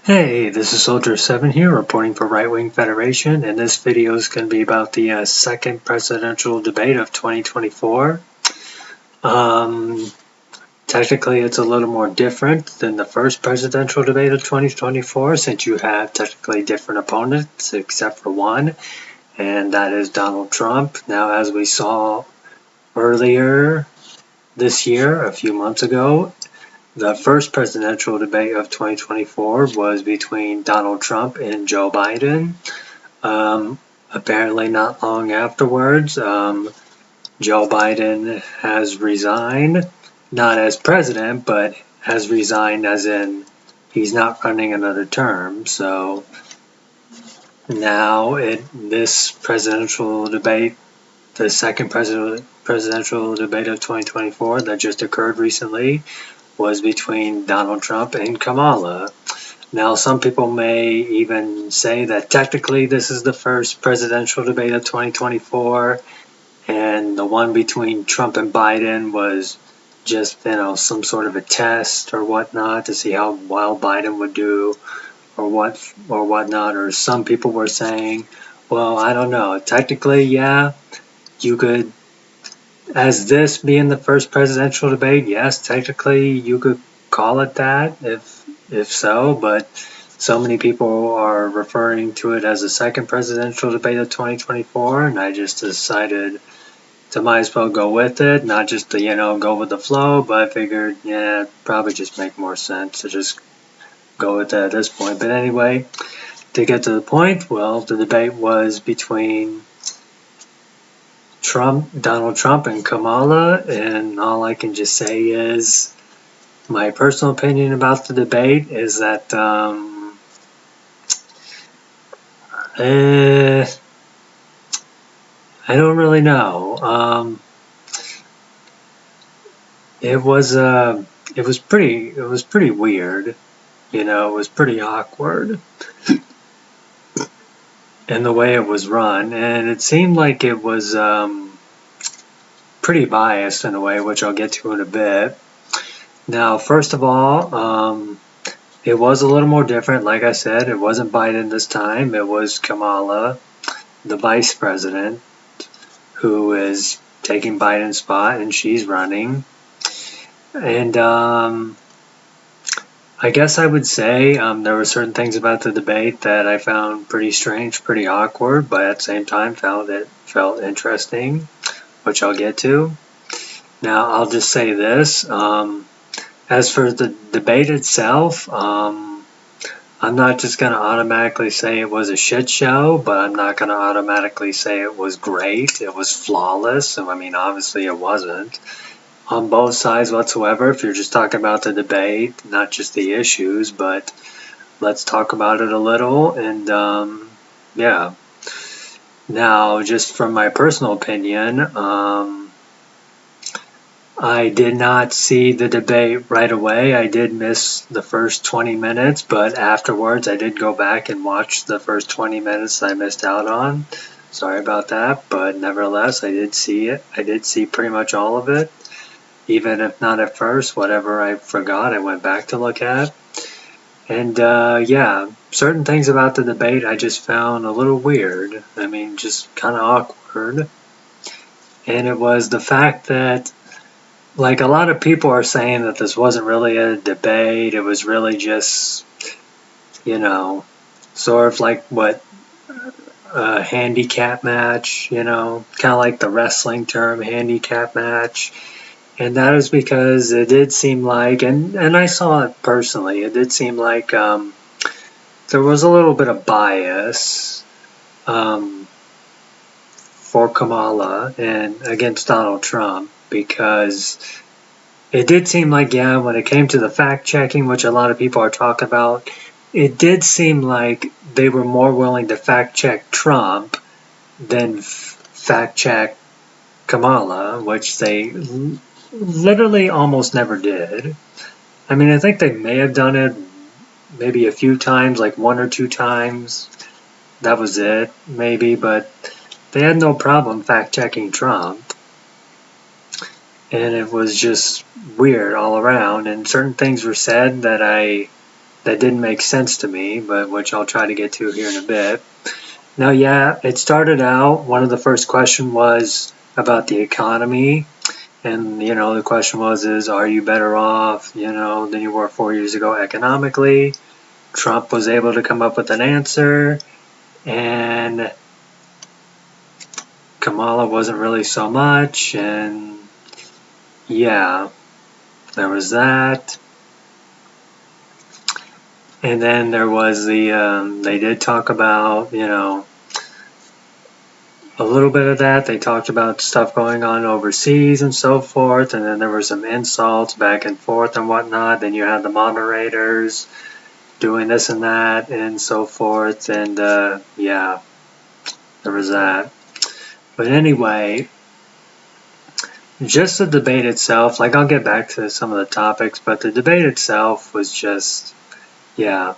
Hey, this is Soldier7 here, reporting for Right Wing Federation, and this video is going to be about the second presidential debate of 2024. Um, Technically, it's a little more different than the first presidential debate of 2024, since you have technically different opponents, except for one, and that is Donald Trump. Now, as we saw earlier this year, a few months ago, the first presidential debate of 2024 was between Donald Trump and Joe Biden. Apparently not long afterwards, Joe Biden has resigned, not as president, but has resigned as in he's not running another term. So now this presidential debate, the second presidential debate of 2024 that just occurred recently, was between Donald Trump and Kamala. Now, some people may even say that technically this is the first presidential debate of 2024, and the one between Trump and Biden was just, some sort of a test or whatnot to see how well Biden would do or whatnot. Or some people were saying, well, I don't know. Technically, yeah, you could, as this being the first presidential debate, yes, technically you could call it that if so, but so many people are referring to it as the second presidential debate of 2024, and I just decided to might as well go with it, not just to, go with the flow, but I figured, yeah, it'd probably just make more sense to just go with that at this point. But anyway, to get to the point, well, the debate was between Donald Trump and Kamala, and all I can just say is my personal opinion about the debate is that I don't really know. It was pretty weird. It was pretty awkward in the way it was run, and it seemed like it was pretty biased in a way, which I'll get to in a bit. Now, first of all, it was a little more different. Like I said, it wasn't Biden this time. It was Kamala, the vice president, who is taking Biden's spot, and she's running. And I guess I would say there were certain things about the debate that I found pretty strange, pretty awkward, but at the same time felt interesting, which I'll get to. Now, I'll just say this. As for the debate itself, I'm not just going to automatically say it was a shit show, but I'm not going to automatically say it was great. It was flawless. I mean, obviously it wasn't on both sides whatsoever. If you're just talking about the debate, not just the issues, but let's talk about it a little. And yeah. Now, just from my personal opinion, I did not see the debate right away. I did miss the first 20 minutes, but afterwards I did go back and watch the first 20 minutes I missed out on. Sorry about that, but nevertheless, I did see it. I did see pretty much all of it. Even if not at first, whatever I forgot, I went back to look at. And yeah, certain things about the debate I just found a little weird. I mean, just kind of awkward. And it was the fact that, like, a lot of people are saying that this wasn't really a debate. It was really just, sort of like what a handicap match, kind of like the wrestling term handicap match. And that is because it did seem like, and I saw it personally, it did seem like there was a little bit of bias for Kamala and against Donald Trump, because it did seem like, yeah, when it came to the fact checking, which a lot of people are talking about, it did seem like they were more willing to fact check Trump than fact check Kamala, which they literally almost never did. I mean, I think they may have done it maybe a few times, like one or two times. That was it, maybe, but they had no problem fact checking Trump. And it was just weird all around, and certain things were said that that didn't make sense to me, but which I'll try to get to here in a bit. Now, yeah, it started out, one of the first questions was about the economy. And, the question is, are you better off, than you were 4 years ago economically? Trump was able to come up with an answer, and Kamala wasn't really so much, and yeah, there was that. And then there was they did talk about, a little bit of that. They talked about stuff going on overseas and so forth, and then there were some insults back and forth and whatnot. Then you had the moderators doing this and that and so forth, and yeah, there was that. But anyway, just the debate itself, I'll get back to some of the topics, but the debate itself was just, yeah.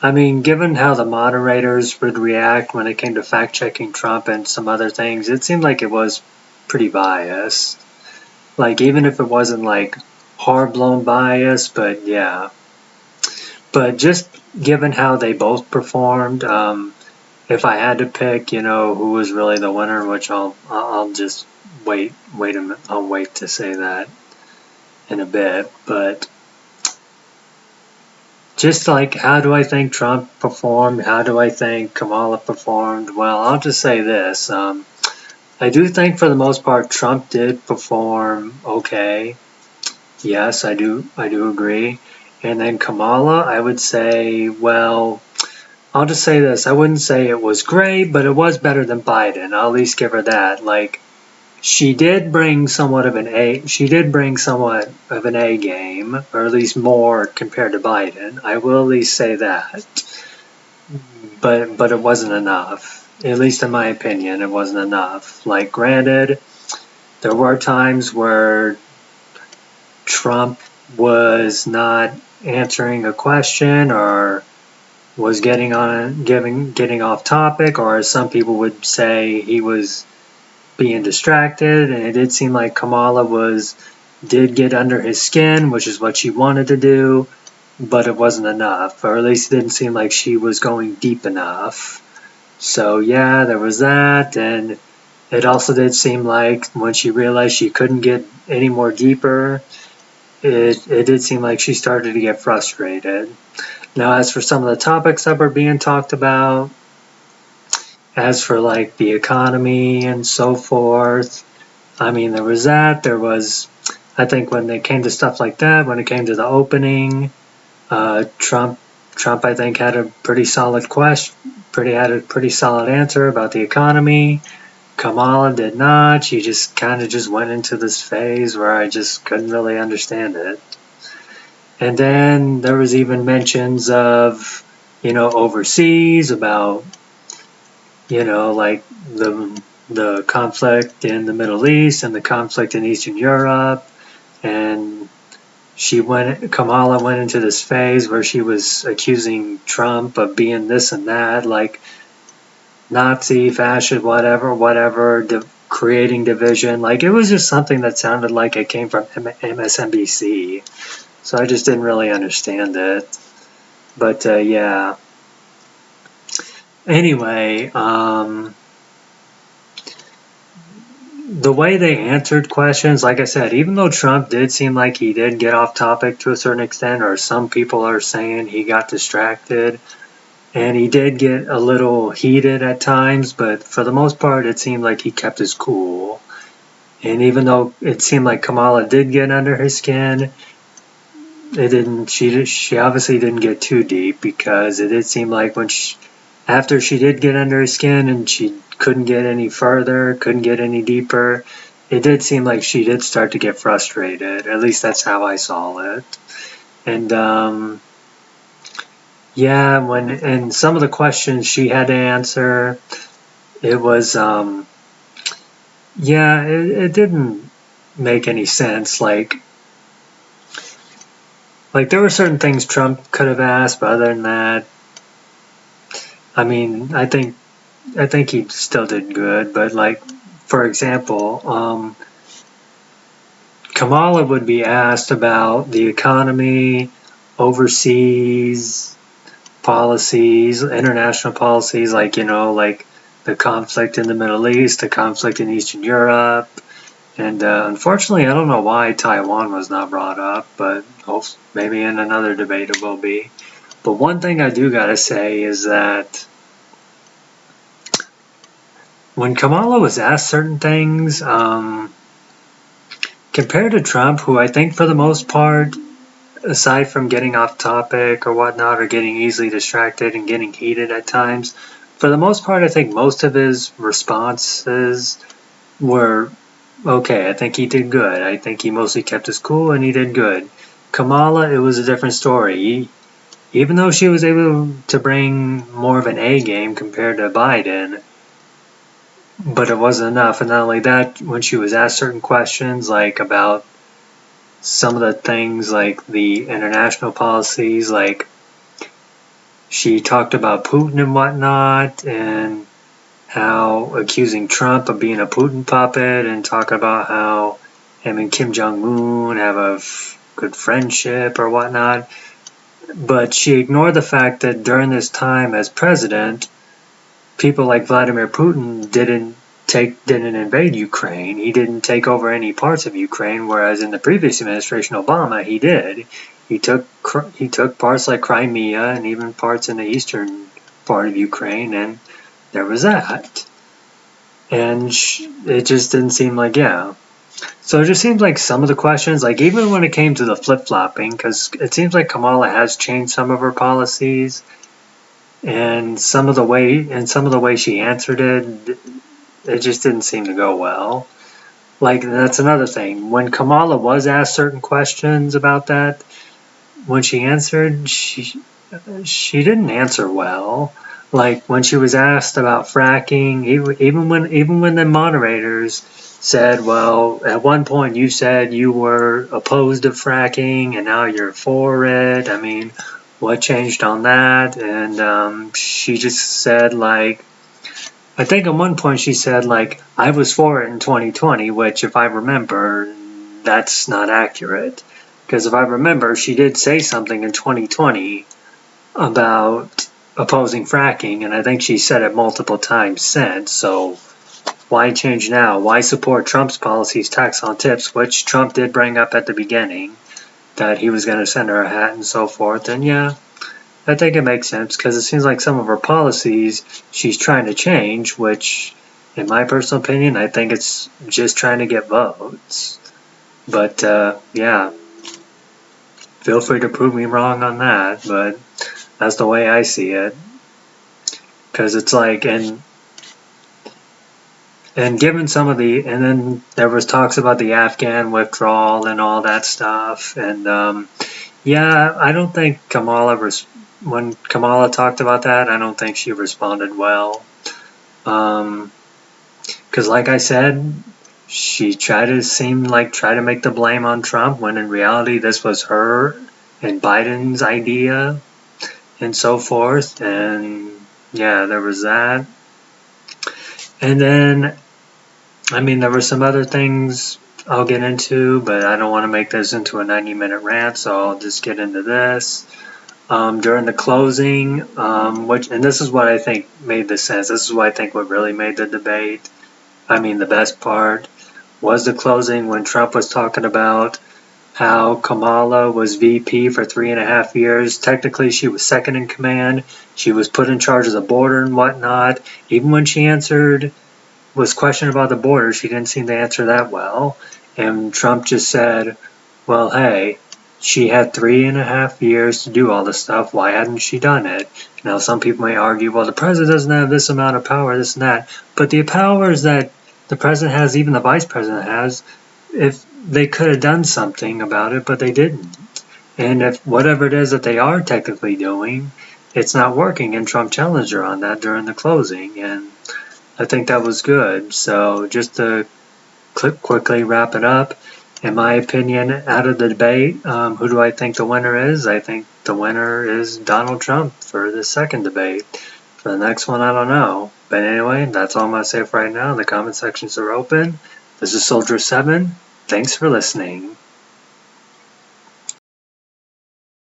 I mean, given how the moderators would react when it came to fact-checking Trump and some other things, it seemed like it was pretty biased. Even if it wasn't hard-blown bias, but yeah. But just given how they both performed, if I had to pick, who was really the winner, which I'll just wait a minute. I'll wait to say that in a bit, but just how do I think Trump performed? How do I think Kamala performed? Well, I'll just say this. I do think for the most part Trump did perform okay. Yes, I do agree. And then Kamala, I would say, well, I'll just say this. I wouldn't say it was great, but it was better than Biden. I'll at least give her that. She did bring somewhat of an A game, or at least more compared to Biden. I will at least say that. But it wasn't enough. At least in my opinion, it wasn't enough. Granted, there were times where Trump was not answering a question or was getting off topic, or as some people would say, he was being distracted, and it did seem like Kamala did get under his skin, which is what she wanted to do, but it wasn't enough, or at least it didn't seem like she was going deep enough. So yeah, there was that, and it also did seem like when she realized she couldn't get any more deeper, it did seem like she started to get frustrated. Now, as for some of the topics that were being talked about, as for the economy and so forth, I mean, there was that. There was, I think, when it came to stuff like that, when it came to the opening, Trump, I think, had a pretty solid pretty solid answer about the economy. Kamala did not. She just kind of went into this phase where I just couldn't really understand it. And then there was even mentions of, overseas, about, the conflict in the Middle East and the conflict in Eastern Europe. And Kamala went into this phase where she was accusing Trump of being this and that, Nazi, fascist, whatever, creating division. It was just something that sounded like it came from MSNBC. So I just didn't really understand it. But yeah. Anyway, the way they answered questions, like I said, even though Trump did seem like he did get off topic to a certain extent, or some people are saying he got distracted, and he did get a little heated at times, but for the most part, it seemed like he kept his cool. And even though it seemed like Kamala did get under his skin, she obviously didn't get too deep, because it did seem like after she did get under his skin and she couldn't get any further, couldn't get any deeper, it did seem like she did start to get frustrated. At least that's how I saw it. And yeah, and some of the questions she had to answer, it was yeah, it didn't make any sense. Like there were certain things Trump could have asked, but other than that, I mean, I think he still did good. But for example, Kamala would be asked about the economy, overseas policies, international policies, like, like the conflict in the Middle East, the conflict in Eastern Europe. And unfortunately, I don't know why Taiwan was not brought up, but maybe in another debate it will be. But one thing I do gotta say is that when Kamala was asked certain things, compared to Trump, who I think for the most part, aside from getting off topic or whatnot, or getting easily distracted and getting heated at times, for the most part, I think most of his responses were okay. I think he did good. I think he mostly kept his cool and he did good. Kamala, it was a different story. Even though she was able to bring more of an A game compared to Biden, but it wasn't enough. And not only that, when she was asked certain questions, like about some of the things like the international policies, like she talked about Putin and whatnot, and how accusing Trump of being a Putin puppet, and talk about how him and Kim Jong-un have a good friendship or whatnot. But she ignored the fact that during this time as president, people like Vladimir Putin didn't invade Ukraine. He didn't take over any parts of Ukraine, whereas in the previous administration, Obama, he did. He took parts like Crimea and even parts in the eastern part of Ukraine, and there was that. And it just didn't seem like, yeah. So it just seems like some of the questions, like even when it came to the flip-flopping, because it seems like Kamala has changed some of her policies, and some of the way she answered it just didn't seem to go well. Like, that's another thing. When Kamala was asked certain questions about that, when she answered, she didn't answer well. Like when she was asked about fracking, even when the moderators said, well, at one point you said you were opposed to fracking and now you're for it. I mean, what changed on that? And she just said, like, I think at one point she said, like, I was for it in 2020, which, if I remember, that's not accurate. Because if I remember, she did say something in 2020 about opposing fracking, and I think she said it multiple times since. So why change now? Why support Trump's policies, tax on tips, which Trump did bring up at the beginning, that he was going to send her a hat and so forth? And yeah, I think it makes sense, because it seems like some of her policies she's trying to change, which, in my personal opinion, I think it's just trying to get votes. But yeah, feel free to prove me wrong on that, but that's the way I see it. Because it's like, and given some of the, and then there was talks about the Afghan withdrawal and all that stuff, and yeah, I don't think when Kamala talked about that, I don't think she responded well. Because like I said, she tried to make the blame on Trump, when in reality this was her and Biden's idea and so forth. And yeah, there was that. And then, I mean, there were some other things I'll get into, but I don't want to make this into a 90-minute rant, so I'll just get into this. During the closing, and this is what I think made the sense. This is what I think what really made the debate. I mean, the best part was the closing, when Trump was talking about how Kamala was VP for 3.5 years. Technically, she was second in command. She was put in charge of the border and whatnot. Even when she was questioned about the border, she didn't seem to answer that well. And Trump just said, well, hey, she had 3.5 years to do all this stuff. Why hadn't she done it? Now, some people may argue, well, the president doesn't have this amount of power, this and that. But the powers that the president has, even the vice president has, if they could have done something about it, but they didn't. And if whatever it is that they are technically doing, it's not working, and Trump challenged her on that during the closing, and I think that was good. So just to quickly wrap it up, in my opinion, out of the debate, who do I think the winner is? I think the winner is Donald Trump for the second debate. For the next one, I don't know. But anyway, that's all I'm going to say for right now. The comment sections are open. This is Soldier 7. Thanks for listening.